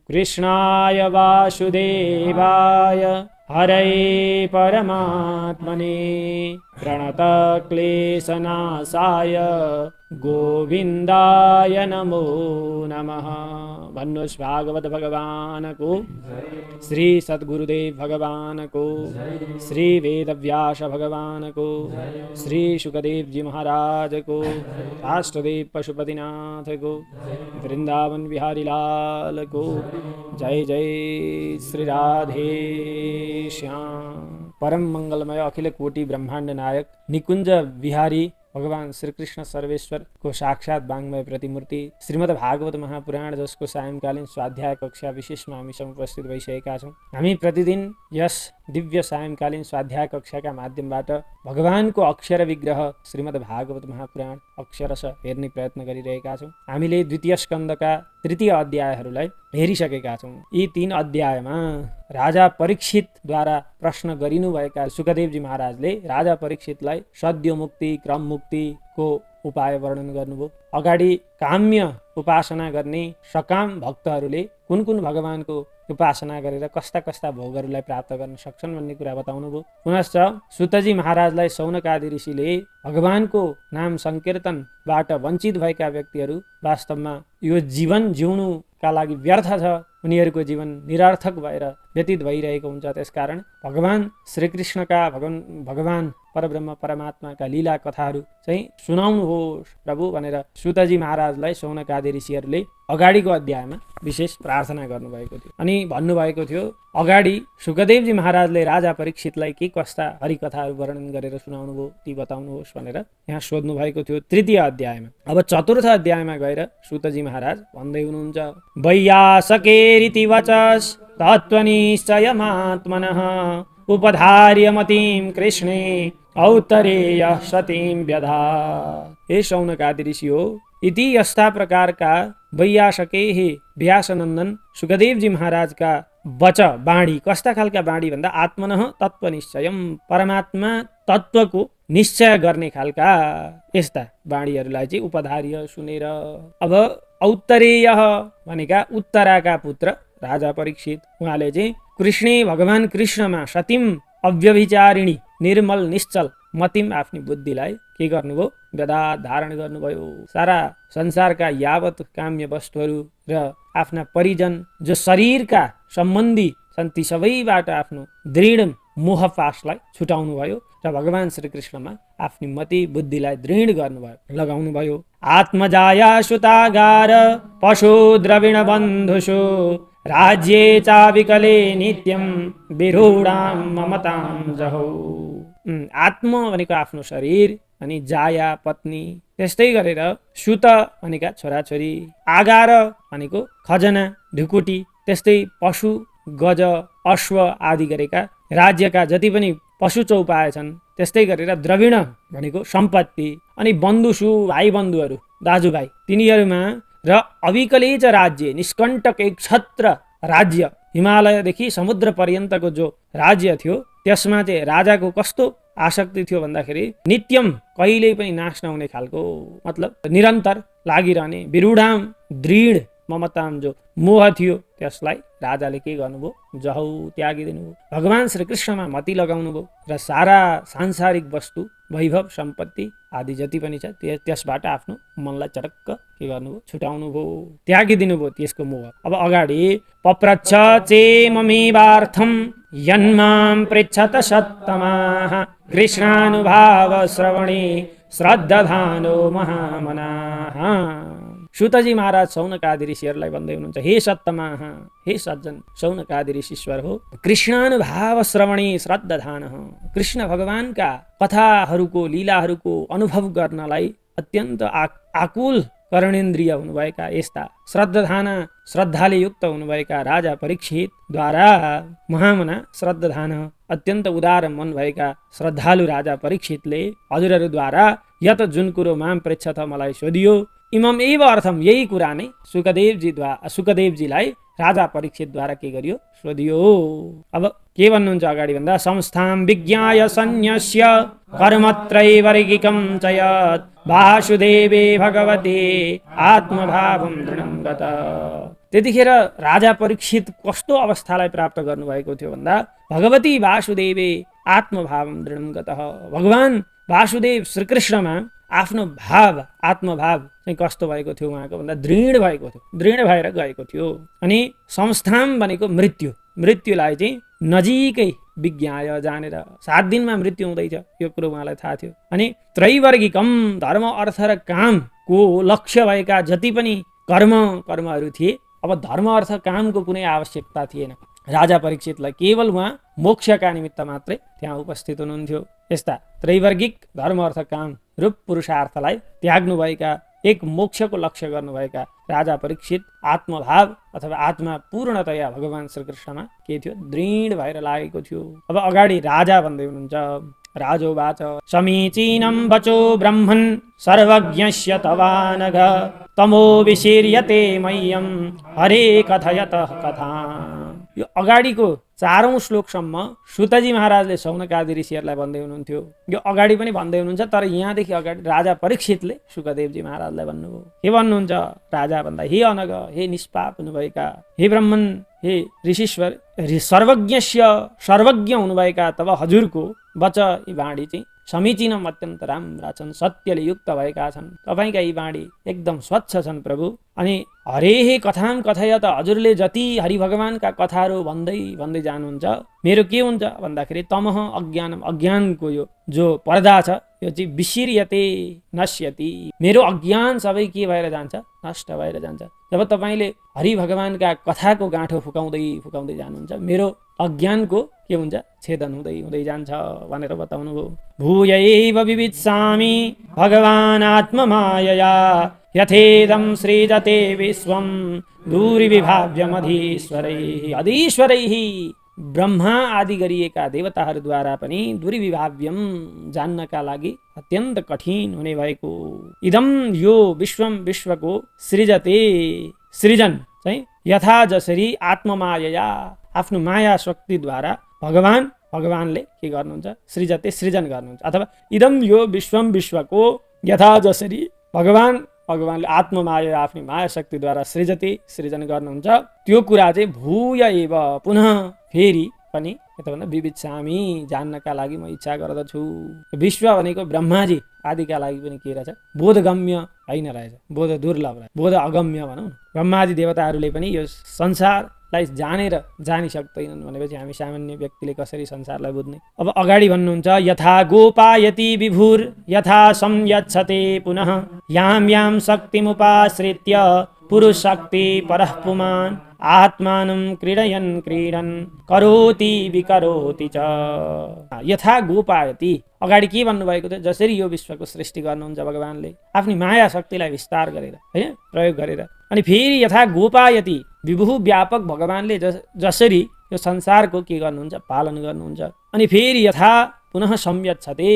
कृष्णाय वासुदेवाय हरये परमात्मने प्रणतक्लेशनाशाय गोविन्दाय नमो नमः। भन्नुहोस् भागवत भगवान को, श्री सद्गुरुदेव भगवान को, श्री वेदव्यास भगवान को, श्री सुखदेव जी महाराज को, राष्ट्रदेव पशुपतिनाथ को, वृंदावन बिहारी लाल को। जय जय श्री राधे श्याम। परम मंगलमय अखिल कोटि ब्रह्मांड नायक निकुंज बिहारी भगवान श्री कृष्ण सर्वेश्वर को साक्षात वाङ्मय प्रतिमूर्ति श्रीमद् भागवत महापुराण जसको सायंकालीन स्वाध्याय कक्षा विशेषमा हामी उपस्थित भइसकेका छौँ। हामी प्रतिदिन यस दिव्य सायंकालीन स्वाध्याय कक्षाका माध्यमबाट भगवानको अक्षर विग्रह श्रीमद् भागवत महापुराण अक्षरशः हेर्ने प्रयत्न गरिरहेका छौँ। हामीले द्वितीय स्कन्धका तृतीय अध्यायहरूलाई हेरिसकेका छौँ। यी 3 अध्यायमा राजा परीक्षितद्वारा प्रश्न गरिनुभएका सुखदेवजी महाराजले राजा परीक्षितलाई सद्यो मुक्ति क्रम मुक्तिको उपाय वर्णन गर्नुभयो। अगाडि काम्य उपासना गर्ने सकाम भक्तहरूले कुन कुन भगवानको उपासना गरेर कस्ता कस्ता भोगहरूलाई प्राप्त गर्न सक्छन् भन्ने कुरा बताउनुभयो। पुनश्च सुतजी महाराजलाई शौनकादि ऋषिले भगवानको नाम संकीर्तनबाट वञ्चित भएका व्यक्तिहरू वास्तवमा यो जीवन जिउनुका लागि व्यर्थ छ, उनीहरूको जीवन निरर्थक भएर व्यतीत भइरहेको हुन्छ। त्यसकारण भगवान श्रीकृष्णका भगवान परब्रह्म परमात्माका लीला कथाहरू चाहिँ सुनाउनुहोस् प्रभु भनेर सुतजी महाराजलाई शौनकादि ऋषिहरूले अगाडिको अध्यायमा विशेष प्रार्थना गर्नुभएको थियो। अनि भन्नुभएको थियो अगाडि सुखदेवजी महाराजले राजा परीक्षितलाई के कस्ता हरिकथाहरू वर्णन गरेर सुनाउनुभयो ती बताउनुहोस् भनेर यहाँ सोध्नु भएको थियो तृतीय अध्यायमा। अब चतुर्थ अध्यायमा गएर सुतजी महाराज भन्दै हुनुहुन्छ वैयासकेरिति वचस् तत्त्वनिश्चयमात्मनः उपधार्य मतिं कृष्णे औत्तरेय सतीं व्यधात्। हे शौनकादि ऋषि हो, इति यस्ता प्रकारका वैयासके व्यासनन्दन सुखदेवजी महाराजका वच बाणी कस्ता खालका बाणी भन्दा आत्मनः तत्त्वनिश्चयम् परमात्मा तत्त्वको निश्चय गर्ने खालका यस्ता बाणीहरूलाई चाहिँ उपधार्य सुनेर। अब औत्तरेय भनेका उत्तराका पुत्र राजा परीक्षित उहाँले चाहिँ कृष्णे भगवान कृष्णमा सतीम अव्यभिचारिणी निर्मल निश्चल मतिम आफ्नी बुद्धिलाई के गर्नुभयो व्यधा धारण गर्नुभयो। सारा संसारका यावत काम्य वस्तुहरू र आफ्ना परिजन जो शरीरका सम्बन्धी छन् ती सबैबाट आफ्नो दृढ मोहपाशलाई छुटाउनु भयो र भगवान श्रीकृष्णमा आफ्नी मति बुद्धिलाई दृढ गर्नुभयो लगाउनु भयो। आत्मजाया सुतागार पशु द्रविण बन्धुषु राज्ये चाविकले नित्यम विरूढां ममतां जहौ। आत्म भनेको आफ्नो शरीर, अनि जाया पत्नी, त्यस्तै गरेर सुत भनेका छोराछोरी, आगार भनेको खजना ढुकुटी, त्यस्तै पशु गज अश्व आदि गरेका राज्यका जति पनि पशु चौपाय छन्, त्यस्तै गरेर द्रविण भनेको सम्पत्ति, अनि बन्धुसु भाइ बन्धुहरू दाजुभाइ तिनीहरूमा र अविकलेच राज्य निष्कण्टक एक छत्र राज्य हिमालयदेखि समुद्र पर्यन्तको जो राज्य थियो त्यसमा चाहिँ राजाको कस्तो आसक्ति थियो भन्दाखेरि नित्यम कहिल्यै पनि नाश नहुने खालको मतलब निरन्तर लागिरहने विरूढाम दृढ ममताम जो मोह थियो त्यसलाई राजाले के गर्नुभयो जहौ त्यागिदिनु भयो। भगवान श्रीकृष्णमा मति लगाउनु भयो र सारा सांसारिक वस्तु वैभव सम्पत्ति आदि जति पनि छ त्यसबाट आफ्नो मनलाई चटक्क के गर्नुभयो छुटाउनु भयो त्यागिदिनु भयो त्यसको मोह। अब अगाडि पप्रच्छ चेममेवार्थम यन्मां पृच्छत सत्तमाः कृष्णानुभाव श्रवणे श्रद्धाधानो महामनाः। सुतजी महाराज शौनकादि ऋषिहरूलाई भन्दै हुनुहुन्छ हे सत्तमाः, हे सज्जन शौनकादि ऋषिश्वर हो, कृष्णानुभाव श्रवणे श्रद्धाधानः कृष्ण भगवानका कथाहरूको लीलाहरूको अनुभव गर्नलाई अत्यन्त आकुल कर्णेन्द्रिय हुनुभएका यस्ता श्रद्धाना श्रद्धाले युक्त हुनुभएका राजा परीक्षितद्वारा महामना श्रद्धान अत्यन्त उदार मन भएका श्रद्धालु राजा परीक्षितले हजुरहरूद्वारा यत जुन कुरो माम पृच्छ त मलाई सोधियो इमम एव अर्थम यही कुरा नै सुखदेवजीलाई राजा परीक्षितद्वारा के गरियो सोधियो। अब के भन्नुहुन्छ अगाडि भन्दा संस्थां विज्ञाय सन्न्यस्य कर्मत्रैवर्गिकं च यत् वासुदेवे भगवते आत्मभावं दृढं गत। त्यतिखेर राजा परीक्षित कस्तो अवस्थालाई प्राप्त गर्नुभएको थियो भन्दा भगवती वासुदेवे आत्मभावं दृढं गतः। भगवान वासुदेव श्रीकृष्णमा आफ्नो भाव आत्मभाव चाहिँ कस्तो भएको थियो उहाँको भन्दा दृढ भएको थियो, दृढ भएर गएको थियो। अनि संस्थान भनेको मृत्युलाई चाहिँ नजिकै विज्ञाय जानेर 7 दिनमा मृत्यु हुँदैछ यो कुरो उहाँलाई थाहा थियो। अनि त्रैवर्गिकम धर्म अर्थ र कामको लक्ष्य भएका जति पनि कर्महरू थिए, अब धर्म अर्थ कामको कुनै आवश्यकता थिएन। राजा परीक्षितलाई केवल उहाँ मोक्षका निमित्त मात्रै त्यहाँ उपस्थित हुनुहुन्थ्यो। यस्ता त्रैवर्गिक धर्म अर्थ काम रूप पुरुषार्थलाई त्याग्नुभएका, एक मोक्षको लक्ष्य गर्नुभएका राजा परीक्षित आत्मभाव अथवा आत्मा पूर्णतया भगवान श्रीकृष्णमा के थियो, दृढ भएर लागेको थियो। अब अगाडि राजा भन्दै हुनुहुन्छ, राजोवाच समीचीनं वचो ब्रह्मन् सर्वज्ञस्य तवानघ तमो विशीर्यते मह्यं हरे कथयतः कथा। यो अगाडिको 4औं श्लोकसम्म सुतजी महाराजले शौनकादि ऋषिहरूलाई भन्दै हुनुहुन्थ्यो। यो अगाडि पनि भन्दै हुनुहुन्छ, तर यहाँदेखि अगाडि राजा परीक्षितले सुखदेवजी महाराजलाई भन्नुभयो। के भन्नुहुन्छ राजा भन्दा, हे अनग, हे निष्पाप हुनुभएका, हे ब्रह्मन, हे ऋषीश्वर, सर्वज्ञ हुनुभएका तब हजुरको वच यी वाणी चाहिँ समीचीनम अत्यन्त राम्रा छन्, सत्यले युक्त भएका छन्। तपाईँका यी वाणी एकदम स्वच्छ छन् प्रभु। अनि हरेहे कथाम कथयत, हजुरले जति हरि भगवानका कथाहरू भन्दै जानुहुन्छ, मेरो के हुन्छ भन्दाखेरि तमह अज्ञानको यो जो पर्दा छ यो चाहिँ विशीर्यते नश्यति, मेरो अज्ञान सबै के भएर जान्छ, नष्ट भएर जान्छ। जब तपाईँले हरि भगवानका कथाको गाँठो फुकाउँदै जानुहुन्छ, मेरो अज्ञानको के हुन्छ, छेदन हुँदै जान्छ भनेर बताउनु भयो। भूयैव विवित्सामि भगवान् आत्ममायया यथेदं सृजते विश्वं दूरविभाव्यमधीश्वरैः। ब्रह्मा आदि गरिएका देवताहरूद्वारा पनि दूरविभाव्यम जान्नका लागि अत्यन्त कठिन हुने भएको इदम यो विश्वको सृजन चाहिँ यथा जसरी आत्ममायया आफ्नो माया शक्तिद्वारा भगवानले के गर्नुहुन्छ, सृजन गर्नुहुन्छ। अथवा इदम यो विश्वको यथा जसरी भगवानले आत्ममाया आफ्नो माया शक्तिद्वारा सृजन गर्नुहुन्छ, त्यो कुरा चाहिँ भूय एव पुनः फेरि पनि के त भन्दा विवित्सामी जान्नका लागि म इच्छा गर्दछु। विश्व भनेको ब्रह्माजी आदिका लागि पनि के रहेछ, बोधगम्य होइन रहेछ, बोध दुर्लभ रहेछ, बोध अगम्य भनौँ। ब्रह्मादि देवताहरूले पनि यो संसारलाई जानी सक्दैनन् भनेपछि हामी सामान्य व्यक्तिले कसरी संसारलाई बुझ्ने। अब अगाडि भन्नुहुन्छ, यथा गोपायति विभुर यथा संयच्छते पुनः यां शक्तिमुपाश्रित्य पुरुष शक्ति परः पुमान् आत्मानं क्रीडन् करोति विकरोति च। यथा गोपायति अगाडि के भन्नुभएको थियो, जसरी यो विश्वको सृष्टि गर्नुहुन्छ भगवानले आफ्नी माया शक्तिलाई विस्तार गरेर, हैन, प्रयोग गरेर। अनि फेरि यथा गोपायति विभु व्यापक भगवानले जसरी यो संसारको के गर्नुहुन्छ, पालन गर्नुहुन्छ। अनि फेरि यथा पुनः संयच्छते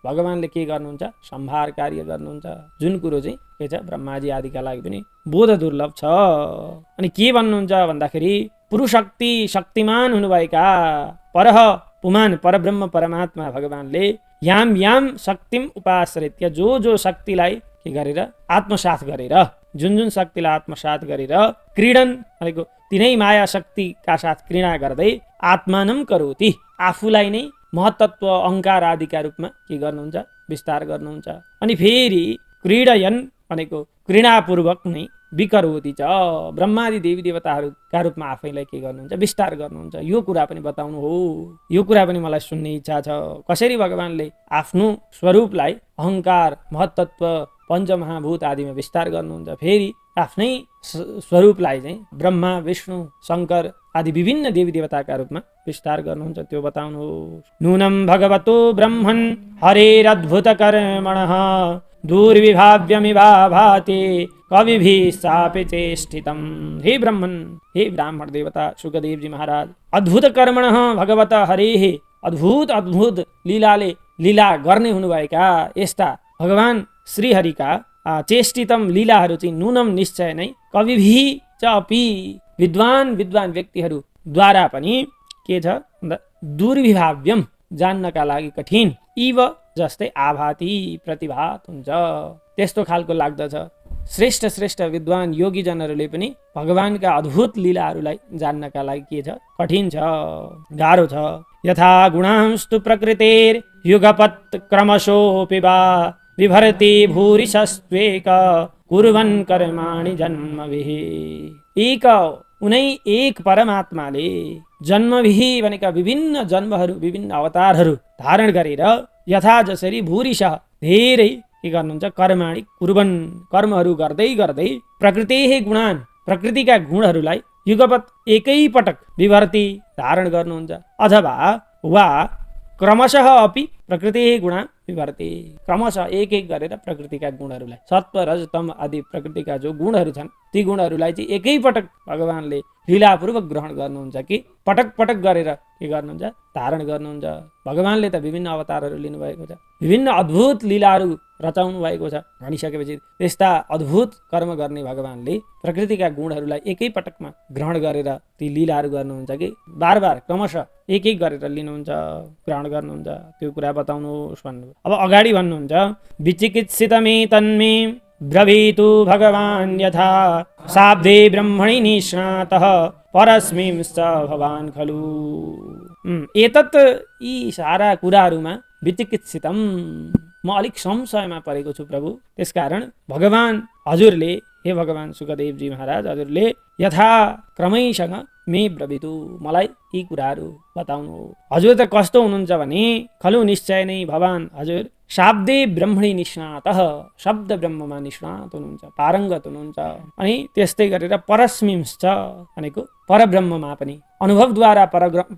भगवानले के गर्नुहुन्छ, सम्भार कार्य गर्नुहुन्छ, जुन कुरो चाहिँ के छ ब्रह्माजी आदिका लागि पनि बोध दुर्लभ छ। अनि के भन्नुहुन्छ भन्दाखेरि पुरुषशक्ति शक्तिमान हुनुभएका परह पुमान परब्रह्म परमात्मा भगवानले याम शक्तिम उपाश्रित्य जो शक्तिलाई के गरेर आत्मसात गरेर, जुन शक्तिलाई आत्मसात गरेर क्रीडन भनेको तिनै माया शक्तिका साथ क्रीडा गर्दै आत्मानं करोति आफूलाई नै महत्त्व अहंकार आदिका रूपमा के गर्नुहुन्छ, विस्तार गर्नुहुन्छ। अनि फेरि क्रीडयन भनेको घृणापूर्वक नै विकरोति च ब्रह्मादि देवी देवताहरूका रूपमा आफैलाई के गर्नुहुन्छ, विस्तार गर्नुहुन्छ। यो कुरा पनि बताउनु हो, यो कुरा पनि मलाई सुन्ने इच्छा छ। कसरी भगवानले आफ्नो स्वरूपलाई अहंकार महत्त्व पञ्चमहाभूत आदिमा विस्तार गर्नुहुन्छ, फेरि आफ्नै स्वरूपलाई चाहिँ ब्रह्मा विष्णु शङ्कर आदि विभिन्न देवी देवताका रूपमा विस्तार गर्नुहुन्छ, त्यो बताउनु हो। नूनं भगवतो ब्रह्मन् हरेरद्भुत कर्मणः दूर्विभाव्यमिभाभाति कविभिः सापि चेष्टितं। हे ब्रह्मन्, हे ब्राह्मण देवता शुकदेवजी महाराज, अद्भुत कर्मणः भगवत हरेः अद्भुत लीला गर्ने हुनुभएका यस्ता भगवान श्रीहरिका चेष्टितम लीलाहरू चाहिँ नूनम निश्चय नै कविभिः च अपि विद्वान व्यक्तिहरूद्वारा पनि के छ, दुर्विभाव्यम जान्नका लागि कठिन, इव जस्तै आभाती प्रतिभात हुन्छ त्यस्तो खालको लाग्दछ। श्रेष्ठ श्रेष्ठ विद्वान योगीजनहरूले पनि भगवानका अद्भुत लीलाहरूलाई जान्नका लागि के छ, कठिन छ, गाह्रो छ। यथा गुणांस्तु प्रकृतेर युगपत् क्रमशोऽपि वा विभर्ति भूरिशस्त्वेक कुर्वन् कर्माणि जन्मभिः। एक उनै एक परमात्माले जन्मभिः भनेका विभिन्न जन्महरू विभिन्न अवतारहरू धारण गरेर यथा जसरी भूरिश धेरै के गर्नुहुन्छ, कर्माणि कुर्वन् कर्महरू गर्दै गर्दै प्रकृतेः गुणान् प्रकृतिका गुणहरूलाई युगपत् एकै पटक विभर्ति धारण गर्नुहुन्छ अथवा वा क्रमशः अपि प्रकृतिः गुणान् विभर्ति क्रमशः एक एक गरेर प्रकृतिका गुणहरूलाई सत्व रज तम आदि प्रकृतिका जो गुणहरू छन् ती गुणहरूलाई चाहिँ एकै पटक भगवानले लीलापूर्वक ग्रहण गर्नुहुन्छ कि पटक पटक गरेर के गर्नुहुन्छ, धारण गर्नुहुन्छ। भगवानले त विभिन्न अवतारहरू लिनुभएको छ, विभिन्न अद्भुत लीलाहरू रचाउनु भएको छ। भनिसकेपछि त्यस्ता अद्भुत कर्म गर्ने भगवानले प्रकृतिका गुणहरूलाई एकै पटकमा ग्रहण गरेर ती लीलाहरू गर्नुहुन्छ कि बार बार क्रमशः एक एक गरेर लिनुहुन्छ, ग्रहण गर्नुहुन्छ, त्यो कुरा बताउनुहोस् भन्नु। अब अगाडि भन्नुहुन्छ विचिकित्सितमे तन्मे ब्रवीतु भगवान् यथा शाब्दे ब्रह्मणि निष्णातः परस्मिंश्च भवान् खलु। एतत् यी सारा कुराहरूमा विचिकित्सितम म अलिक संशयमा परेको छु प्रभु। त्यसकारण भगवान हजुरले, हे भगवान सुखदेवजी महाराज, हजुरले यथा क्रमैसँग मे ब्रवीतु मलाई यी कुराहरू बताउनु। हजुर त कस्तो हुनुहुन्छ भने खलु निश्चय नै भवान हजुर शाब्दे ब्रह्मणि निष्णातः शब्द ब्रह्ममा निष्णात हुनुहुन्छ, पारङ्गत हुनुहुन्छ। अनि त्यस्तै गरेर परस्मिंश्च भनेको परब्रह्ममा पनि अनुभवद्वारा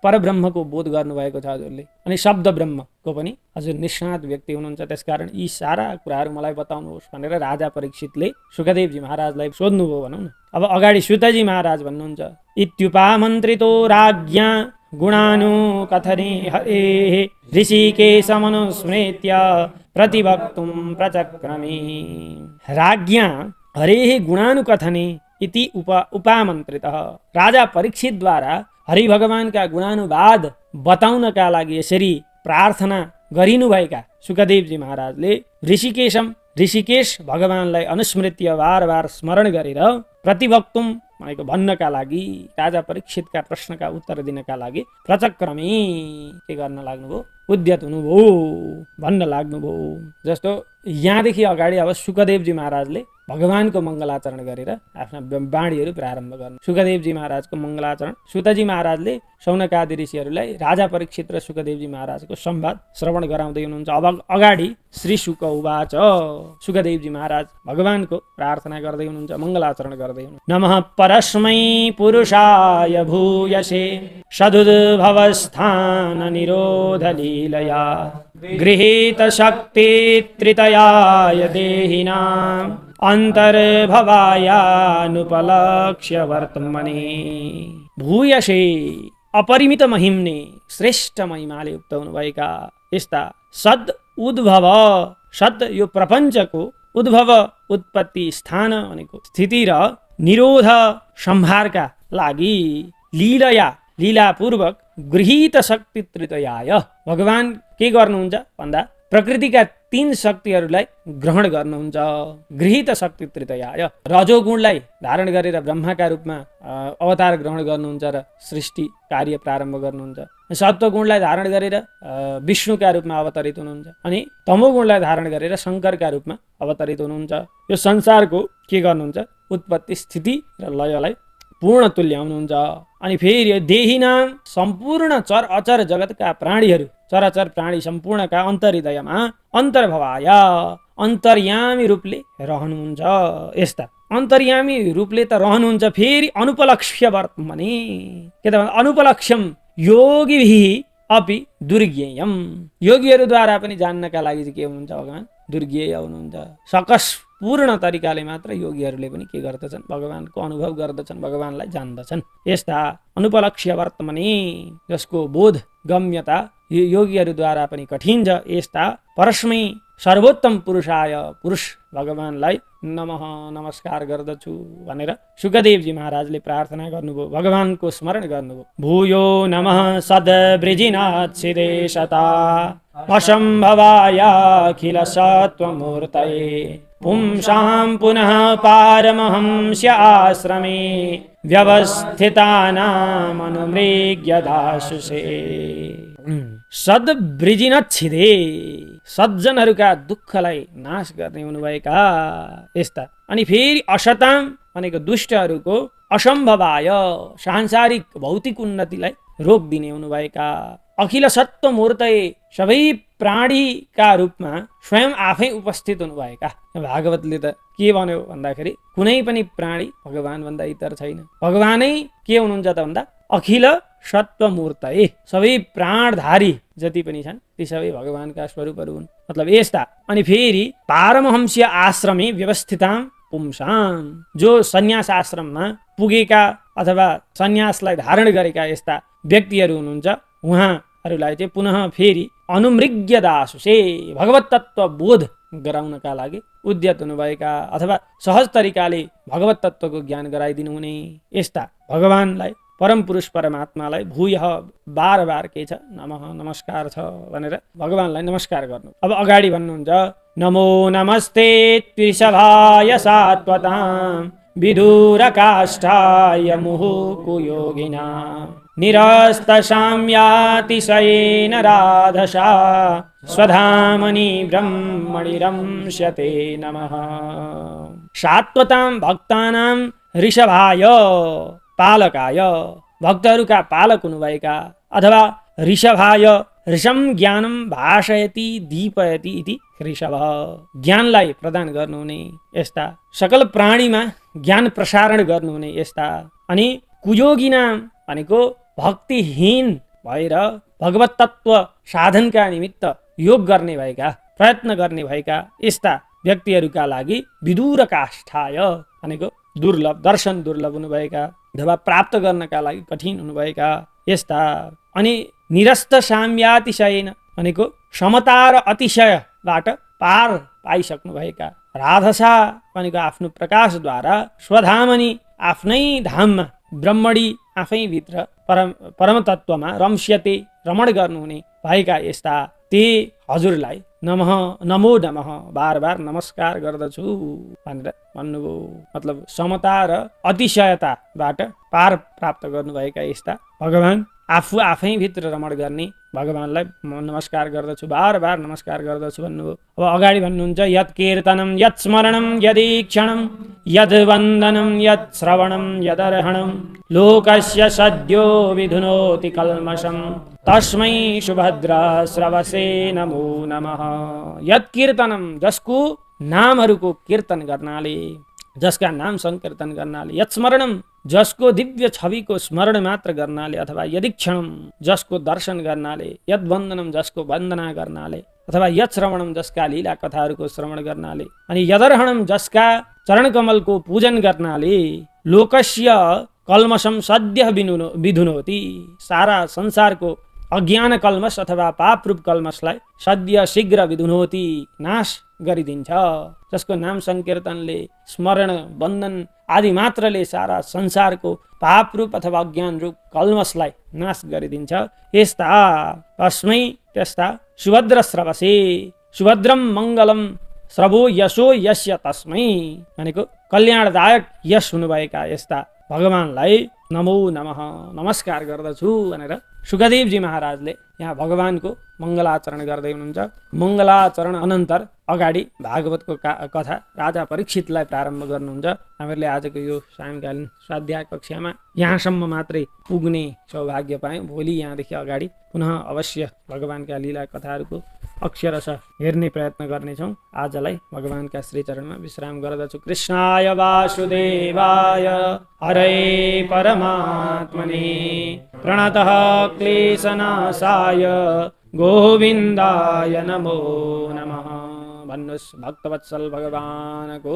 परब्रह्मको बोध गर्नुभएको छ हजुरले। अनि शब्द ब्रह्मको पनि हजुर निष्णात व्यक्ति हुनुहुन्छ। त्यसकारण यी सारा कुराहरू मलाई बताउनुहोस् भनेर राजा परीक्षितले सुखदेवजी महाराजलाई सोध्नुभयो भनौँ न। अब अगाडि सुतजी महाराज भन्नुहुन्छ इत्युपामन्त्रितो राज्ञा गुणानुकथने हरेः ऋषिकेशमनुस्मृत्य प्रतिवक्तुं प्रचक्रमे। राज्ञा हरेः गुणानुकथने इति उपामन्त्रितः। राजा परीक्षितद्वारा हरि भगवानका गुणानुवाद बताउनका लागि यसरी प्रार्थना गरिनुभएका सुखदेवजी महाराजले ऋषिकेश भगवानलाई अनुस्मृत्य बार बार स्मरण गरेर प्रतिवक्तुम भनेको भन्नका लागि, राजा परीक्षितका प्रश्नका उत्तर दिनका लागि प्रचक्रमे के गर्न लाग्नुभयो, उद्यत हुनुभयो, भन्न लाग्नुभयो। जस्तो यहाँदेखि अगाडि अब सुखदेवजी महाराजले भगवानको मङ्गलाचरण गरेर आफ्ना बाणीहरू प्रारम्भ गर्नु। सुखदेवजी महाराजको मङ्गलाचरण, सुतजी महाराजले शौनकादि ऋषिहरूलाई राजा परीक्षित र सुखदेवजी महाराजको संवाद श्रवण गराउँदै हुनुहुन्छ। अब अगाडि श्री शुक उवाच, सुखदेवजी महाराज भगवानको प्रार्थना गर्दै हुनुहुन्छ, मङ्गलाचरण गर्दै हुनुहुन्छ। नमः परस्मै पुरुषाय भूयसे सदुद्भवस्थान निरोध लीलया गृहीत शक्ति त्रितयाय देहिनाम् अन्तर्भवायानुपलक्ष्य वर्तमने। भूयसे अपरिमित महिम्ने श्रेष्ठ महिमाले युक्त हुनुभएका यस्ता सद उद्भव, सद यो प्रपञ्चको उद्भव उत्पत्ति स्थान भनेको स्थिति र निरोध संहारका लागि लीलया लीलापूर्वक गृहीत शक्ति त्रितयाय भगवान के गर्नुहुन्छ भन्दा प्रकृतिका 3 शक्तिहरूलाई ग्रहण गर्नुहुन्छ। गृहीत शक्ति त्रितयाय रजोगुणलाई धारण गरेर ब्रह्माका रूपमा अवतार ग्रहण गर्नुहुन्छ र सृष्टि कार्य प्रारम्भ गर्नुहुन्छ। सत्वगुणलाई धारण गरेर विष्णुका रूपमा अवतरित हुनुहुन्छ। अनि तमोगुणलाई धारण गरेर शङ्करका रूपमा अवतरित हुनुहुन्छ। यो संसारको के गर्नुहुन्छ, उत्पत्ति स्थिति र लयलाई पूर्ण तुल्याउनुहुन्छ। अनि फेरि देहिनाम सम्पूर्ण चर अचर जगतका प्राणीहरू, चराचर प्राणी सम्पूर्णका अन्तर्हृदयमा अन्तर्भवाय अन्तर्यामी रूपले रहनुहुन्छ। यस्ता अन्तर्यामी रूपले त रहनुहुन्छ, फेरि अनुपलक्ष्य वर्तमने के त अनुपलक्ष्यम योगिभिः अपि दुर्ज्ञेयम। योगीहरूद्वारा पनि जान्नका लागि चाहिँ के हुनुहुन्छ भगवान, दुर्ज्ञेय हुनुहुन्छ। सकस पूर्ण तरिकाले मात्र योगीहरूले पनि के गर्दछन्, भगवानको अनुभव गर्दछन्, भगवानलाई जान्दछन्। यस्ता अनुपलक्ष्य वर्तमने जसको बोध गम्यता योगीहरूद्वारा पनि कठिन छ, यस्ता परस्मै सर्वोत्तम पुरुषाय पुरुष भगवानलाई नमः नमस्कार गर्दछु भनेर सुखदेवजी महाराजले प्रार्थना गर्नुभयो, भगवानको स्मरण गर्नुभयो। भूयो नमः सद्वृजिनाथ सिदेशता असम्भवाय अखिल सत्त्वमूर्तये पुंसां पुनः पारमहंस्य आश्रमे व्यवस्थितानामनुमृग्य दासुषे। सद्वृजिनच्छिदे, सज्जनहरूका दुःखलाई नाश गर्ने हुनुभएका यस्ता। अनि फेरि असताम भनेको दुष्टहरूको, असम्भवाय सांसारिक भौतिक उन्नतिलाई रोकिदिने हुनुभएका, अखिल सत्व मूर्तये सबै प्राणीका रूपमा स्वयं आफै उपस्थित हुनुभएका। भागवतले त के भन्यो भन्दाखेरि कुनै पनि प्राणी भगवान भन्दा इतर छैन। भगवानै के हुनुहुन्छ त भन्दा अखिल सत्व मूर्तये, सबै प्राणधारी जति पनि छन् ती सबै भगवानका स्वरूपहरू हुन्। मतलब यस्ता। अनि फेरि पारमहंस्य आश्रमे व्यवस्थितां पुंसां, जो सन्यास आश्रममा पुगेका अथवा सन्यासलाई धारण गरेका यस्ता व्यक्तिहरू हुनुहुन्छ, उहाँहरूलाई चाहिँ पुनः फेरि अनुमृग्य दासुषे, भगवत तत्व बोध गराउनका लागि उद्यत हुनुभएका अथवा सहज तरिकाले भगवत तत्वको ज्ञान गराइदिनु हुने यस्ता भगवानलाई, परम पुरुष परमात्मालाई भूयः बार बार के छ नमः नमस्कार छ भनेर भगवानलाई नमस्कार गर्नु। अब अगाडि भन्नुहुन्छ नमो नमस्ते त्रिसभाय सात्वतां विदुरकाष्ठाय मुहुकुयोगिना निरस्तसाम्यातिशयेन राधसा स्वधामनि ब्रह्मणि रंस्यते नमः। सात्वतां भक्तानां ऋषभाय, पालकाय, भक्तहरूका पालक हुनुभएका, अथवा ऋषभाय, ऋषं ज्ञानं भाषयति दीपयति इति ऋषभ, ज्ञानलाई प्रदान गर्नुहुने यस्ता, सकल प्राणीमा ज्ञान प्रसारण गर्नुहुने यस्ता। अनि कुयोगिना भनेको भक्तिहीन भएर भगवत तत्व साधनका निमित्त योग गर्ने भएका, प्रयत्न गर्ने भएका यस्ता व्यक्तिहरूका लागि विदुर काष्ठाय भनेको दुर्लभ, दर्शन दुर्लभ हुनुभएका अथवा प्राप्त गर्नका लागि कठिन हुनुभएका यस्ता। अनि निरस्त साम्यातिशयेन भनेको समता र अतिशयबाट पार पाइसक्नुभएका, राधसा भनेको आफ्नो प्रकाशद्वारा, स्वधामनि आफ्नै धाममा, ब्रह्मणी आफै भित्र परम तत्वमा रम्स्यते रमण गर्नुहुने भएका यस्ता ते हजुरलाई नमः नमो नमः बार बार नमस्कार गर्दछु भनेर भन्नुभयो। मतलब समता र अतिशयताबाट पार प्राप्त गर्नुभएका यस्ता भगवान, आफू आफै भित्र रमण गर्ने भगवानलाई नमस्कार गर्दछु, बार बार नमस्कार गर्दछु भन्नुभयो। अब अगाडि भन्नुहुन्छ यत् कीर्तनं यत् स्मरणं यदीक्षणं यद् वन्दनं यत् श्रवणं यदर्हणं लोकस्य सद्यो विधुनोति कल्मषं तस्मै सुभद्रा श्रवसे नमो नमः। यत् कीर्तनं, जसको नामहरूको कीर्तन गर्नाले, जसका नाम संकीर्तन गर्नाले, यत् स्मरणं, जसको दिव्य छविको स्मरण मात्र गर्नाले, अथवा यदीक्षणं, जसको दर्शन गर्नाले, यद् वन्दनं, जसको वन्दना गर्नाले, अथवा यत् श्रवणं, जसका लीला कथाहरूको श्रवण गर्नाले, अनि यदर्हणं, जसका चरणकमलको पूजन गर्नाले, लोकस्य कल्मषं सद्यः विधुनोति, सारा संसारको अज्ञान कल्मष अथवा पापरूप कल्मषलाई सद्य शीघ्र विधुनोति, नाश गरिदिन्छ। जसको नाम संकीर्तनले, स्मरण, वन्दन आदि मात्रले सारा संसारको पापरूप अथवा अज्ञान रूप कल्मषलाई नाश गरिदिन्छ। यस्ता तस्मै, त्यस्ता सुभद्र श्रवसे, सुभद्रम मङ्गलम श्रवो यशो यस्य तस्मै भनेको कल्याणदायक यश हुनुभएका यस्ता भगवानलाई नमो नमः नमस्कार गर्दछु भनेर सुखदेवजी महाराजले यहाँ भगवानको मङ्गलाचरण गर्दै हुनुहुन्छ। मङ्गलाचरण अनन्तर अगाडि भागवतको कथा राजा परीक्षितलाई प्रारम्भ गर्नुहुन्छ। हामीहरूले आजको यो सायंकालीन स्वाध्याय कक्षामा यहाँसम्म मात्रै पुग्ने सौभाग्य पायौँ। भोलि यहाँदेखि अगाडि पुनः अवश्य भगवानका लीला कथाहरूको अक्षरशः हेर्ने प्रयत्न गर्नेछौँ। आजलाई भगवानका श्रीचरणमा विश्राम गर्दछु। कृष्णाय वासुदेवाय हरे परमात्मने प्रणतः क्लेशनाशाय गोविन्दाय नमो नमः। भन्नुहोस् भक्तवत्सल भगवानको